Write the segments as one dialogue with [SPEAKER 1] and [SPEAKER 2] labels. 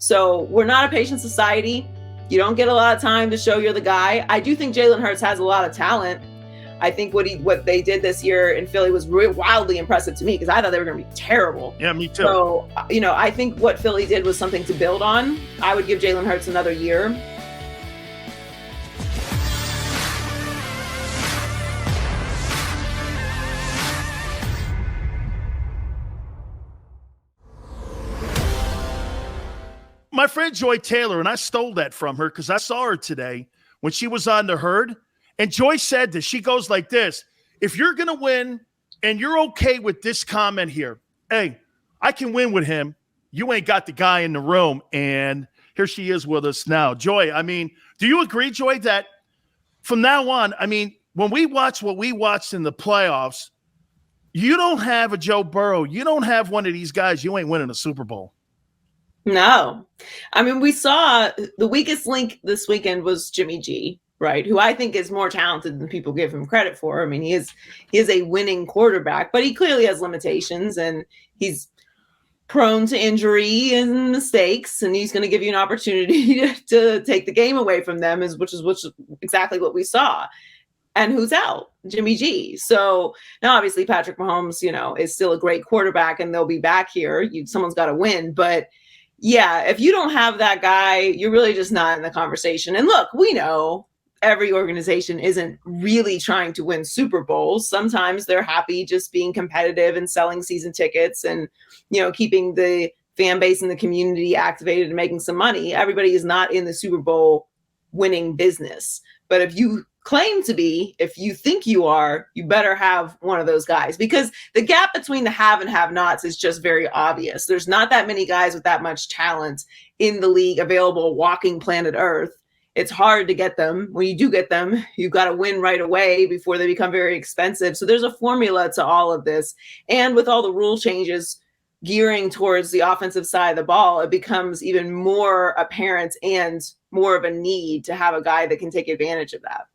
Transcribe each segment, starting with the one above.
[SPEAKER 1] So we're not a patient society. You don't get a lot of time to show you're the guy. I do think Jalen Hurts has a lot of talent. I think what they did this year in Philly was wildly impressive to me because I thought they were going to be terrible.
[SPEAKER 2] Yeah, me too.
[SPEAKER 1] So, I think what Philly did was something to build on. I would give Jalen Hurts another year.
[SPEAKER 2] My friend Joy Taylor, and I stole that from her because I saw her today when she was on The Herd. And Joy said this. She goes like this. If you're going to win and you're okay with this comment here, hey, I can win with him. You ain't got the guy in the room. And here she is with us now. Joy, I mean, do you agree, Joy, that from now on, I mean, when we watch what we watched in the playoffs, you don't have a Joe Burrow. You don't have one of these guys. You ain't winning a Super Bowl.
[SPEAKER 1] No. I mean, we saw the weakest link this weekend was Jimmy G, right? Who I think is more talented than people give him credit for. I mean, he is a winning quarterback, but he clearly has limitations and he's prone to injury and mistakes, and he's going to give you an opportunity to take the game away from them, which is exactly what we saw. And who's out? Jimmy G. So now obviously Patrick Mahomes, is still a great quarterback and they'll be back here. Someone's got to win, but yeah, if you don't have that guy, you're really just not in the conversation. And look, we know every organization isn't really trying to win Super Bowls. Sometimes they're happy just being competitive and selling season tickets and, keeping the fan base and the community activated and making some money. Everybody is not in the Super Bowl winning business. But if you claim to be, if you think you are, you better have one of those guys, because the gap between the have and have nots is just very obvious. There's not that many guys with that much talent in the league available walking planet Earth. It's hard to get them. When you do get them, you've got to win right away before they become very expensive. So there's a formula to all of this. And with all the rule changes gearing towards the offensive side of the ball, it becomes even more apparent and more of a need to have a guy that can take advantage of that.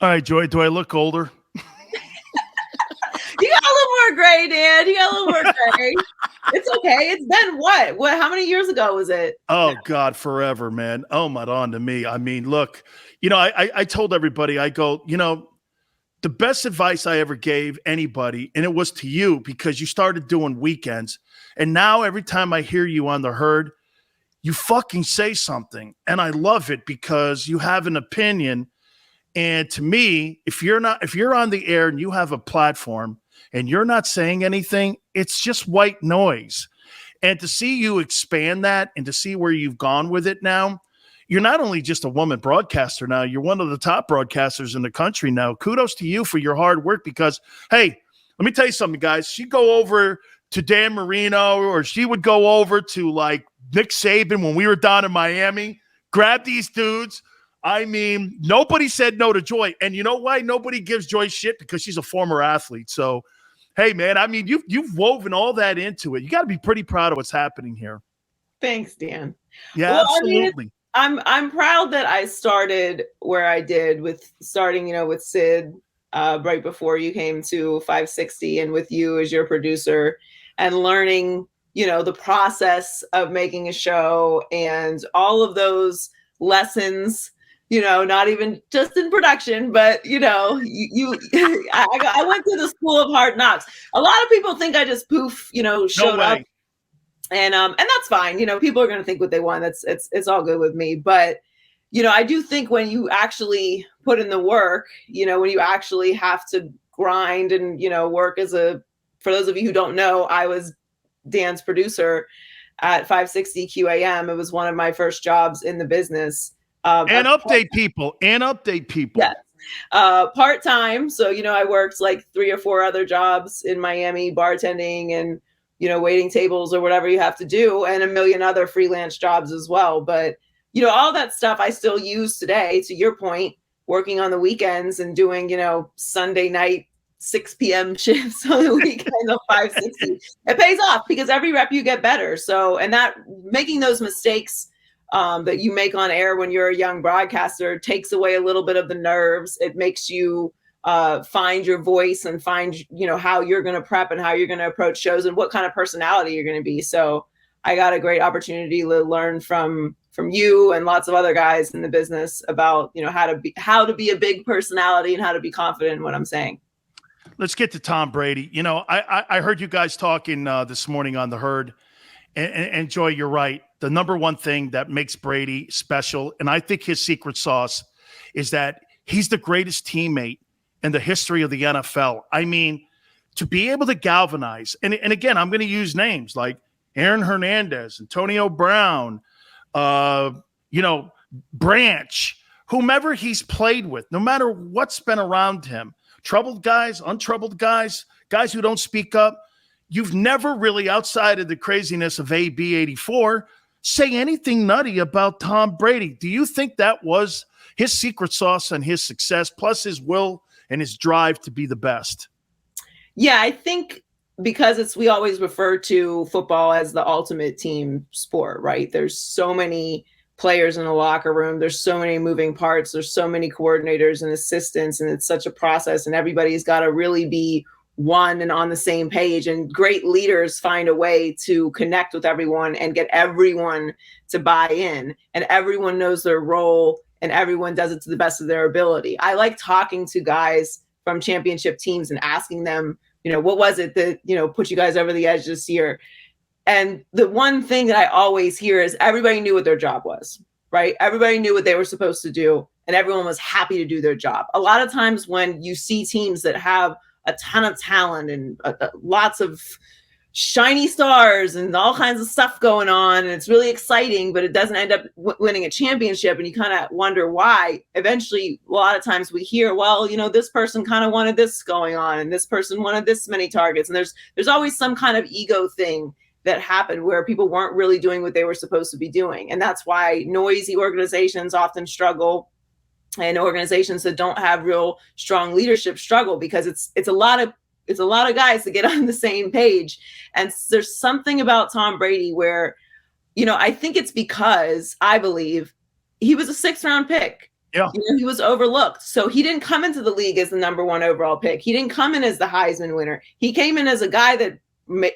[SPEAKER 2] All right, Joy, do I look older?
[SPEAKER 1] You got a little more gray, Dan. You got a little more gray. It's okay. It's been what? How many years ago was it?
[SPEAKER 2] Oh, God, forever, man. Oh, my God, to me. I mean, look, I told everybody, I go, the best advice I ever gave anybody, and it was to you because you started doing weekends. And now every time I hear you on The Herd, you fucking say something. And I love it because you have an opinion. And to me, if you're on the air and you have a platform and you're not saying anything, it's just white noise. And to see you expand that and to see where you've gone with it now, you're not only just a woman broadcaster now, you're one of the top broadcasters in the country now. Kudos to you for your hard work because, hey, let me tell you something, guys. She'd go over to Dan Marino or she would go over to like Nick Saban when we were down in Miami, grab these dudes. I mean, nobody said no to Joy. And you know why nobody gives Joy shit? Because she's a former athlete. So, hey, man, I mean, you've woven all that into it. You got to be pretty proud of what's happening here.
[SPEAKER 1] Thanks, Dan.
[SPEAKER 2] Yeah, well, absolutely.
[SPEAKER 1] I mean, I'm proud that I started where I did with starting, with Sid right before you came to 560 and with you as your producer and learning, the process of making a show and all of those lessons. Not even just in production, but I went to the school of hard knocks. A lot of people think I just showed up, and that's fine. People are going to think what they want. It's all good with me. But I do think when you actually put in the work, when you actually have to grind and work for those of you who don't know, I was Dan's producer at 560 QAM. It was one of my first jobs in the business.
[SPEAKER 2] And update people.
[SPEAKER 1] Yes. Part-time. So, I worked like 3 or 4 other jobs in Miami, bartending and, waiting tables or whatever you have to do, and a million other freelance jobs as well. But, all that stuff I still use today, to your point, working on the weekends and doing, Sunday night, 6 p.m. shifts on the weekend of 560. It pays off because every rep you get better. So, and that making those mistakes that you make on air when you're a young broadcaster takes away a little bit of the nerves. It makes you find your voice and find, how you're going to prep and how you're going to approach shows and what kind of personality you're going to be. So I got a great opportunity to learn from you and lots of other guys in the business about, how to be a big personality and how to be confident in what I'm saying.
[SPEAKER 2] Let's get to Tom Brady. I heard you guys talking this morning on the herd, and Joy, you're right. The number one thing that makes Brady special, and I think his secret sauce, is that he's the greatest teammate in the history of the NFL. I mean, to be able to galvanize, and again, I'm going to use names like Aaron Hernandez, Antonio Brown, Branch, whomever he's played with, no matter what's been around him, troubled guys, untroubled guys, guys who don't speak up. You've never really, outside of the craziness of AB84, say anything nutty about Tom Brady. Do you think that was his secret sauce and his success, plus his will and his drive to be the best?
[SPEAKER 1] Yeah, I think because we always refer to football as the ultimate team sport, right? There's so many players in the locker room. There's so many moving parts. There's so many coordinators and assistants, and it's such a process, and everybody's got to really be one and on the same page. And great leaders find a way to connect with everyone and get everyone to buy in, and everyone knows their role and everyone does it to the best of their ability. I like talking to guys from championship teams and asking them, what was it that, put you guys over the edge this year? And the one thing that I always hear is everybody knew what their job was, right? Everybody knew what they were supposed to do, and everyone was happy to do their job. A lot of times when you see teams that have a ton of talent and lots of shiny stars and all kinds of stuff going on, and it's really exciting, but it doesn't end up winning a championship, and you kind of wonder why. Eventually, a lot of times we hear, well, this person kind of wanted this going on, and this person wanted this many targets, and there's always some kind of ego thing that happened where people weren't really doing what they were supposed to be doing. And that's why noisy organizations often struggle, and organizations that don't have real strong leadership struggle, because it's a lot of guys to get on the same page. And there's something about Tom Brady where, I think it's because I believe he was a 6th-round pick.
[SPEAKER 2] Yeah.
[SPEAKER 1] He was overlooked. So he didn't come into the league as the number 1 overall pick. He didn't come in as the Heisman winner. He came in as a guy that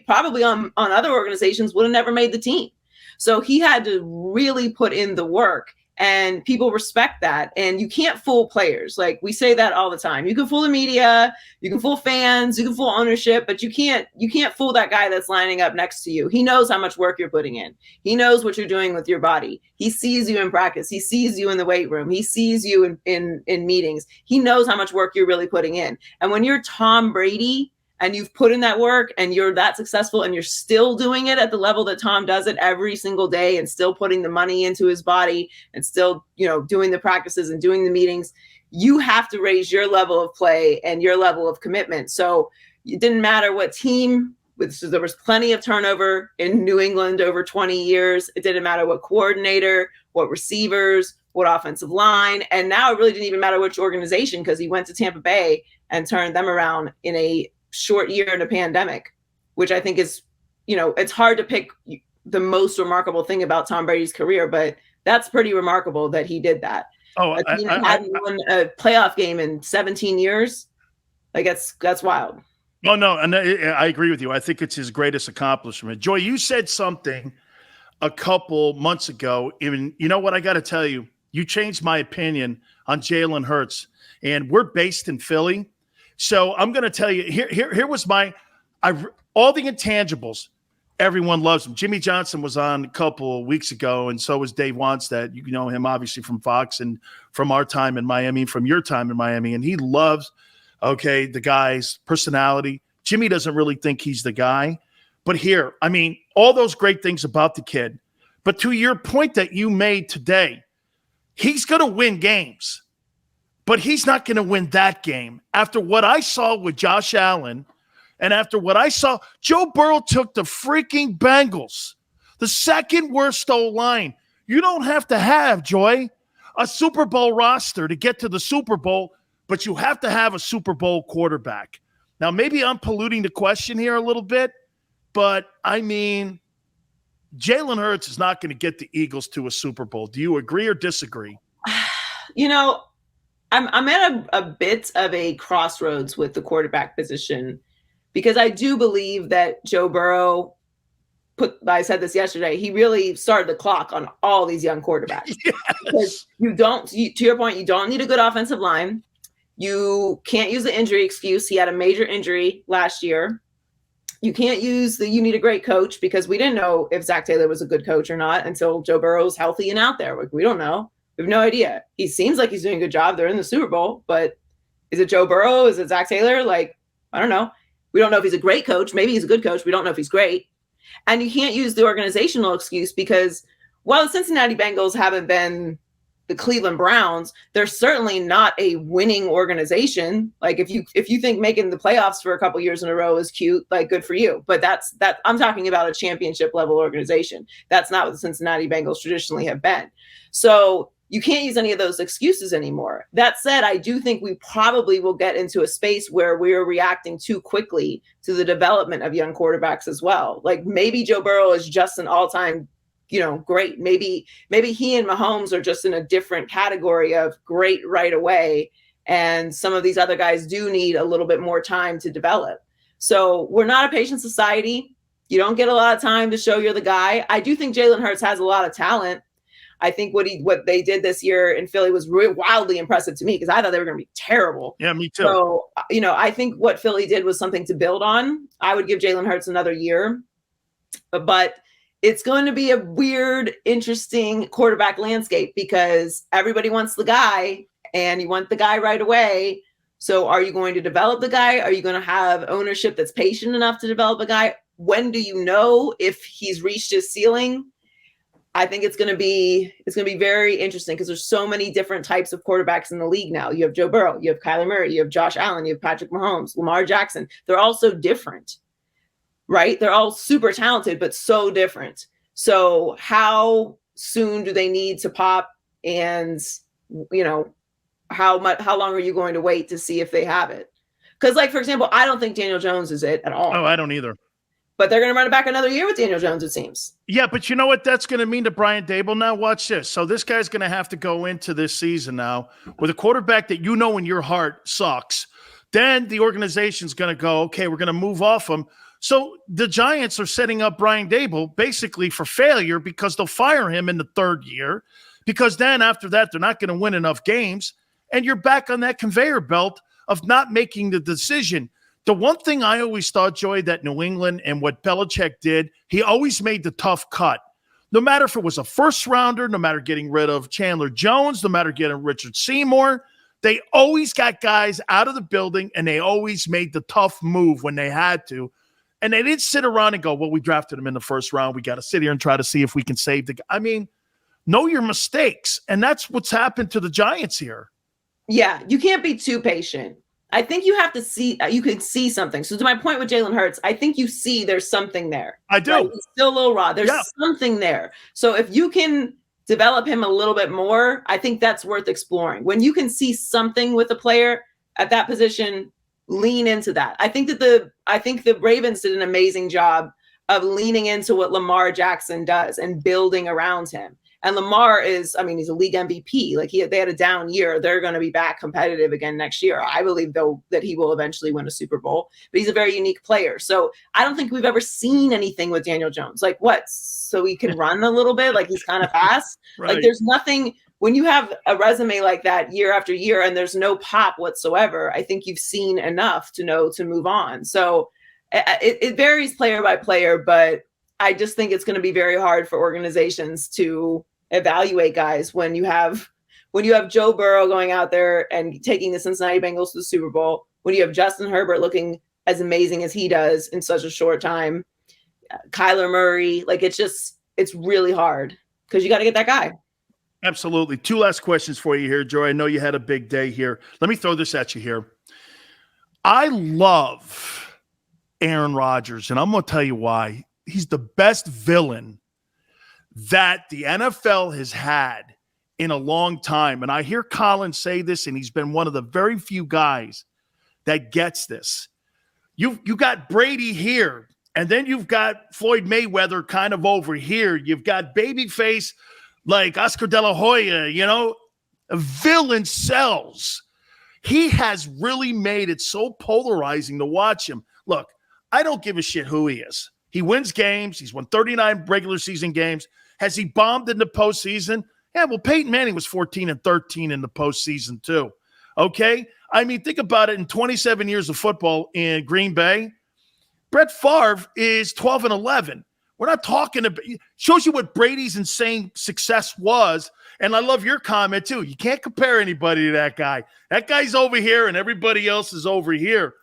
[SPEAKER 1] probably on other organizations would have never made the team. So he had to really put in the work, and people respect that. And you can't fool players. Like, we say that all the time. You can fool the media, you can fool fans, you can fool ownership, but you can't fool that guy that's lining up next to you. He knows how much work you're putting in. He knows what you're doing with your body. He sees you in practice. He sees you in the weight room. He sees you in meetings. He knows how much work you're really putting in. And when you're Tom Brady, and you've put in that work and you're that successful and you're still doing it at the level that Tom does it every single day, and still putting the money into his body, and still, doing the practices and doing the meetings, you have to raise your level of play and your level of commitment. So it didn't matter what team. So there was plenty of turnover in New England over 20 years. It didn't matter what coordinator, what receivers, what offensive line. And now it really didn't even matter which organization, because he went to Tampa Bay and turned them around in a short year in a pandemic, which I think is, it's hard to pick the most remarkable thing about Tom Brady's career, but that's pretty remarkable that he did that.
[SPEAKER 2] Oh,
[SPEAKER 1] hadn't won a playoff game in 17 years. Like, that's wild.
[SPEAKER 2] Oh, no, and I agree with you. I think it's his greatest accomplishment. Joy, you said something a couple months ago, and you know what? I got to tell you, you changed my opinion on Jalen Hurts, and we're based in Philly. So I'm going to tell you, here was all the intangibles. Everyone loves him. Jimmy Johnson was on a couple of weeks ago, and so was Dave Wanstead. You know him obviously from Fox and from our time in Miami, from your time in Miami, and he loves, the guy's personality. Jimmy doesn't really think he's the guy. But here, all those great things about the kid. But to your point that you made today, he's going to win games. But he's not going to win that game. After what I saw with Josh Allen, and after what I saw, Joe Burrow took the freaking Bengals, the second worst O-line. You don't have to have, Joy, a Super Bowl roster to get to the Super Bowl, but you have to have a Super Bowl quarterback. Now, maybe I'm polluting the question here a little bit, but Jalen Hurts is not going to get the Eagles to a Super Bowl. Do you agree or disagree?
[SPEAKER 1] I'm at a bit of a crossroads with the quarterback position, because I do believe that Joe Burrow I said this yesterday, he really started the clock on all these young quarterbacks.
[SPEAKER 2] Yes.
[SPEAKER 1] Because to your point, you don't need a good offensive line. You can't use the injury excuse. He had a major injury last year. You can't use you need a great coach, because we didn't know if Zach Taylor was a good coach or not until Joe Burrow's healthy and out there. Like, we don't know. We have no idea. He seems like he's doing a good job. They're in the Super Bowl, but is it Joe Burrow? Is it Zach Taylor? Like, I don't know. We don't know if he's a great coach. Maybe he's a good coach. We don't know if he's great. And you can't use the organizational excuse, because while the Cincinnati Bengals haven't been the Cleveland Browns, they're certainly not a winning organization. Like, if you think making the playoffs for a couple years in a row is cute, like, good for you. But I'm talking about a championship level organization. That's not what the Cincinnati Bengals traditionally have been. So you can't use any of those excuses anymore. That said, I do think we probably will get into a space where we're reacting too quickly to the development of young quarterbacks as well. Like, maybe Joe Burrow is just an all-time, great. Maybe he and Mahomes are just in a different category of great right away. And some of these other guys do need a little bit more time to develop. So we're not a patient society. You don't get a lot of time to show you're the guy. I do think Jalen Hurts has a lot of talent. I think what they did this year in Philly was wildly impressive to me, because I thought they were going to be terrible.
[SPEAKER 2] Yeah, me too.
[SPEAKER 1] So, I think what Philly did was something to build on. I would give Jalen Hurts another year, but it's going to be a weird, interesting quarterback landscape, because everybody wants the guy and you want the guy right away. So are you going to develop the guy? Are you going to have ownership that's patient enough to develop a guy? When do you know if he's reached his ceiling? I think it's going to be very interesting, because there's so many different types of quarterbacks in the league now. You have Joe Burrow, you have Kyler Murray, you have Josh Allen, you have Patrick Mahomes, Lamar Jackson. They're all so different, right? They're all super talented, but so different. So how soon do they need to pop? And, how long are you going to wait to see if they have it? Because, like, for example, I don't think Daniel Jones is it at all.
[SPEAKER 2] Oh, I don't either.
[SPEAKER 1] But they're going to run it back another year with Daniel Jones, it seems.
[SPEAKER 2] Yeah, but you know what that's going to mean to Brian Daboll now? Watch this. So this guy's going to have to go into this season now with a quarterback that in your heart sucks. Then the organization's going to go, okay, we're going to move off him. So the Giants are setting up Brian Daboll basically for failure, because they'll fire him in the third year, because then after that, they're not going to win enough games. And you're back on that conveyor belt of not making the decision. The one thing I always thought, Joy, that New England and what Belichick did, he always made the tough cut. No matter if it was a first rounder, no matter getting rid of Chandler Jones, no matter getting Richard Seymour, they always got guys out of the building, and they always made the tough move when they had to. And they didn't sit around and go, well, we drafted him in the first round. We got to sit here and try to see if we can save the guy. I mean, know your mistakes. And that's what's happened to the Giants here.
[SPEAKER 1] Yeah, you can't be too patient. I think you have to see, you can see something. So to my point with Jalen Hurts, I think you see there's something there.
[SPEAKER 2] I do.
[SPEAKER 1] Right? He's still a little raw. There's something there. So if you can develop him a little bit more, I think that's worth exploring. When you can see something with a player at that position, lean into that. I think the Ravens did an amazing job of leaning into what Lamar Jackson does and building around him. And Lamar he's a league MVP. Like, they had a down year. They're going to be back competitive again next year. I believe, though, that he will eventually win a Super Bowl. But he's a very unique player. So I don't think we've ever seen anything with Daniel Jones. Like, what? So he can run a little bit? Like, he's kind of fast?
[SPEAKER 2] Right.
[SPEAKER 1] Like, there's nothing. When you have a resume like that year after year and there's no pop whatsoever, I think you've seen enough to know to move on. So it varies player by player, but I just think it's going to be very hard for organizations to evaluate guys when you have Joe Burrow going out there and taking the Cincinnati Bengals to the Super Bowl, when you have Justin Herbert looking as amazing as he does in such a short time, Kyler Murray, like, it's really hard, because you got to get that guy.
[SPEAKER 2] Absolutely. Two last questions for you here, Joy. I know you had a big day here. Let me throw this at you here. I love Aaron Rodgers, and I'm going to tell you why. He's the best villain that the NFL has had in a long time. And I hear Colin say this, and he's been one of the very few guys that gets this. You got Brady here, and then you've got Floyd Mayweather kind of over here. You've got babyface like Oscar De La Hoya, a villain sells. He has really made it so polarizing to watch him. Look, I don't give a shit who he is. He wins games. He's won 39 regular season games. Has he bombed in the postseason? Yeah, well, Peyton Manning was 14-13 in the postseason too. Okay? I mean, think about it. In 27 years of football in Green Bay, Brett Favre is 12-11. We're not talking about – shows you what Brady's insane success was. And I love your comment too. You can't compare anybody to that guy. That guy's over here and everybody else is over here.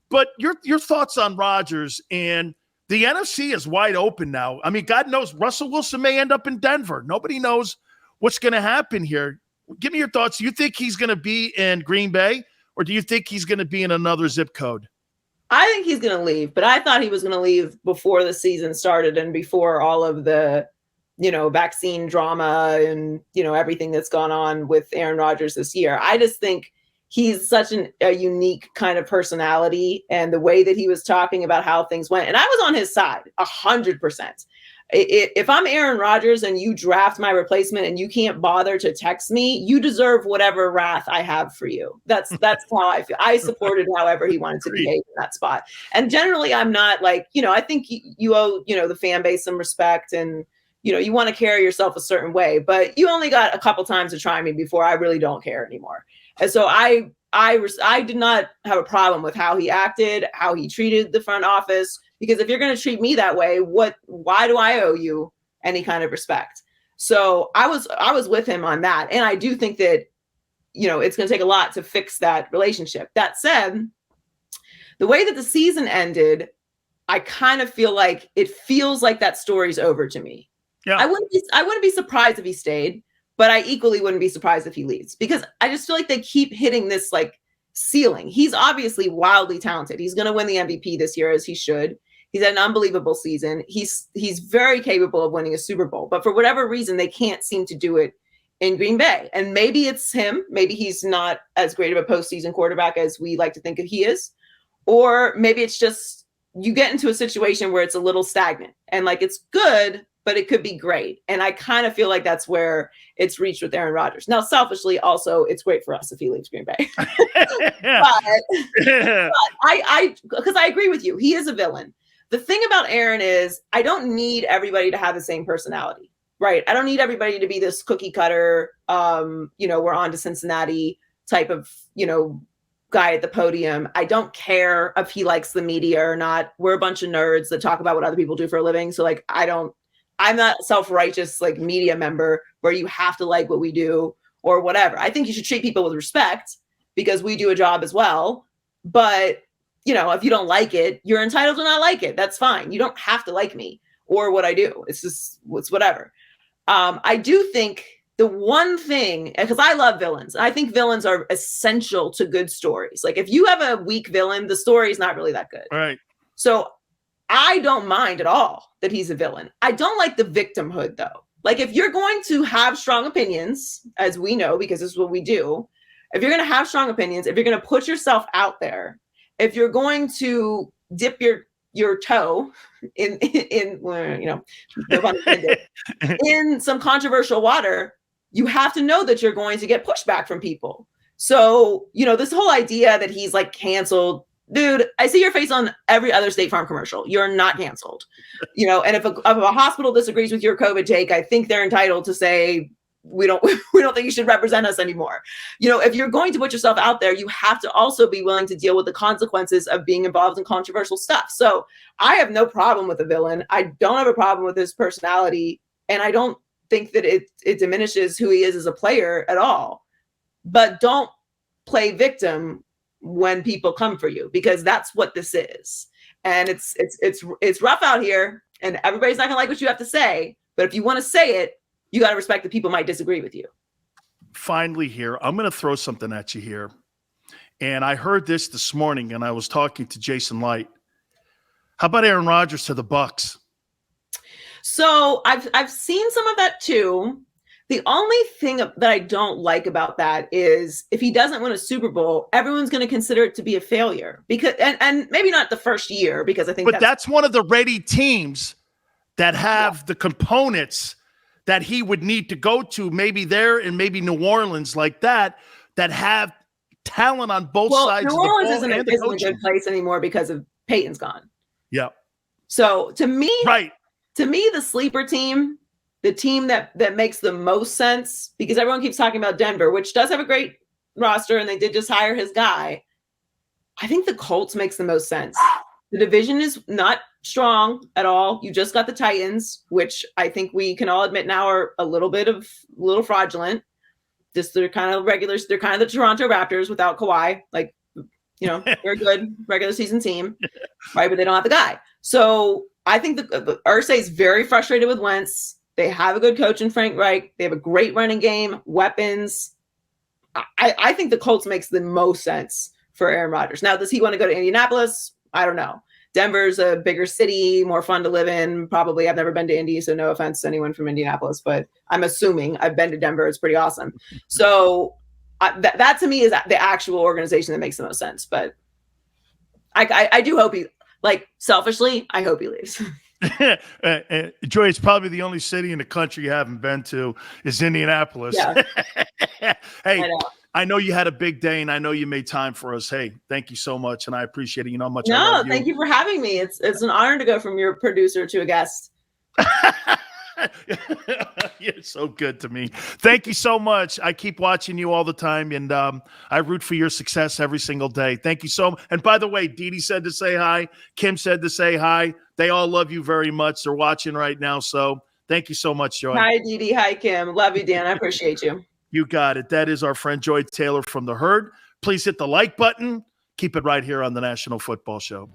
[SPEAKER 2] But your thoughts on Rodgers, and the NFC is wide open now. I mean, God knows Russell Wilson may end up in Denver. Nobody knows what's going to happen here. Give me your thoughts. Do you think he's going to be in Green Bay, or do you think he's going to be in another zip code?
[SPEAKER 1] I think he's going to leave, but I thought he was going to leave before the season started and before all of the, vaccine drama and, everything that's gone on with Aaron Rodgers this year. I just think he's such a unique kind of personality, and the way that he was talking about how things went. And I was on his side 100%. If I'm Aaron Rodgers and you draft my replacement and you can't bother to text me, you deserve whatever wrath I have for you. That's how I feel. I supported however he wanted to behave in that spot. And generally, I'm not like, I think you owe, the fan base some respect, and, you want to carry yourself a certain way, but you only got a couple times to try me before I really don't care anymore. And so I did not have a problem with how he acted, how he treated the front office. Because if you're going to treat me that way, why do I owe you any kind of respect? So I was with him on that. And I do think that, it's going to take a lot to fix that relationship. That said, the way that the season ended, I kind of feel like it feels like that story's over to me. Yeah. I wouldn't be surprised if he stayed, but I equally wouldn't be surprised if he leaves, because I just feel like they keep hitting this like ceiling. He's obviously wildly talented. He's going to win the MVP this year, as he should. He's had an unbelievable season. He's very capable of winning a Super Bowl, but for whatever reason, they can't seem to do it in Green Bay. And maybe it's him. Maybe he's not as great of a postseason quarterback as we like to think of he is. Or maybe it's just you get into a situation where it's a little stagnant and like it's good, but it could be great. And I kind of feel like that's where it's reached with Aaron Rodgers. Now, selfishly, also, it's great for us if he leaves Green Bay. Because I agree with you. He is a villain. The thing about Aaron is I don't need everybody to have the same personality, right? I don't need everybody to be this cookie cutter, we're on to Cincinnati type of, guy at the podium. I don't care if he likes the media or not. We're a bunch of nerds that talk about what other people do for a living. So like, I'm not self-righteous like media member where you have to like what we do or whatever. I think you should treat people with respect because we do a job as well. But if you don't like it, you're entitled to not like it. That's fine. You don't have to like me or what I do. It's whatever. I do think the one thing, because I love villains. I think villains are essential to good stories. Like if you have a weak villain, the story is not really that good.
[SPEAKER 2] All right.
[SPEAKER 1] So I don't mind at all that he's a villain. I don't like the victimhood though. Like if you're going to have strong opinions, as we know, because this is what we do, if you're going to have strong opinions, if you're going to put yourself out there, if you're going to dip your toe in some controversial water, you have to know that you're going to get pushback from people. So, this whole idea that he's like canceled, dude, I see your face on every other State Farm commercial. You're not canceled, and if a hospital disagrees with your COVID take, I think they're entitled to say, we don't think you should represent us anymore. If you're going to put yourself out there, you have to also be willing to deal with the consequences of being involved in controversial stuff. So I have no problem with a villain. I don't have a problem with his personality. And I don't think that it diminishes who he is as a player at all. But don't play victim when people come for you, because that's what this is. And it's rough out here and everybody's not gonna like what you have to say. But if you want to say it, you got to respect that people might disagree with you.
[SPEAKER 2] Finally here, I'm going to throw something at you here. And I heard this morning and I was talking to Jason Light. How about Aaron Rodgers to the Bucs?
[SPEAKER 1] So I've seen some of that too. The only thing that I don't like about that is if he doesn't win a Super Bowl, everyone's going to consider it to be a failure, because and maybe not the first year, because I think that's one of the ready teams that have the components that he would need to go to, maybe there and maybe New Orleans like that have talent on both sides of the ball. New Orleans isn't a good place anymore because of Peyton's gone.
[SPEAKER 2] Yeah.
[SPEAKER 1] So to me,
[SPEAKER 2] right.
[SPEAKER 1] The sleeper team, the team that makes the most sense, because everyone keeps talking about Denver, which does have a great roster, and they did just hire his guy. I think the Colts makes the most sense. The division is not strong at all. You just got the Titans, which I think we can all admit now are a little fraudulent. Just they're kind of regulars. They're kind of the Toronto Raptors without Kawhi. Like, you know, they're a good regular season team, right? But they don't have the guy. So I think the Irsay is very frustrated with Wentz. They have a good coach in Frank Reich. They have a great running game, weapons. I think the Colts makes the most sense for Aaron Rodgers. Now, does he want to go to Indianapolis? I don't know. Denver's a bigger city, more fun to live in. Probably, I've never been to Indy, so no offense to anyone from Indianapolis, but I'm assuming I've been to Denver. It's pretty awesome. So that to me is the actual organization that makes the most sense. But I do hope he, like, selfishly, I hope he leaves.
[SPEAKER 2] Joy, it's probably the only city in the country you haven't been to is Indianapolis.
[SPEAKER 1] Yeah.
[SPEAKER 2] Hey, I know you had a big day, and I know you made time for us. Hey, thank you so much, and I appreciate it. You know how much I love you.
[SPEAKER 1] Thank you for having me. It's an honor to go from your producer to a guest.
[SPEAKER 2] You're so good to me. Thank you so much. I keep watching you all the time, and I root for your success every single day. Thank you so much. And by the way, Dee Dee said to say hi. Kim said to say hi. They all love you very much. They're watching right now, so thank you so much, Joy.
[SPEAKER 1] Hi, Dee Dee. Hi, Kim. Love you, Dan. I appreciate you.
[SPEAKER 2] You got it. That is our friend Joy Taylor from The Herd. Please hit the like button. Keep it right here on the National Football Show.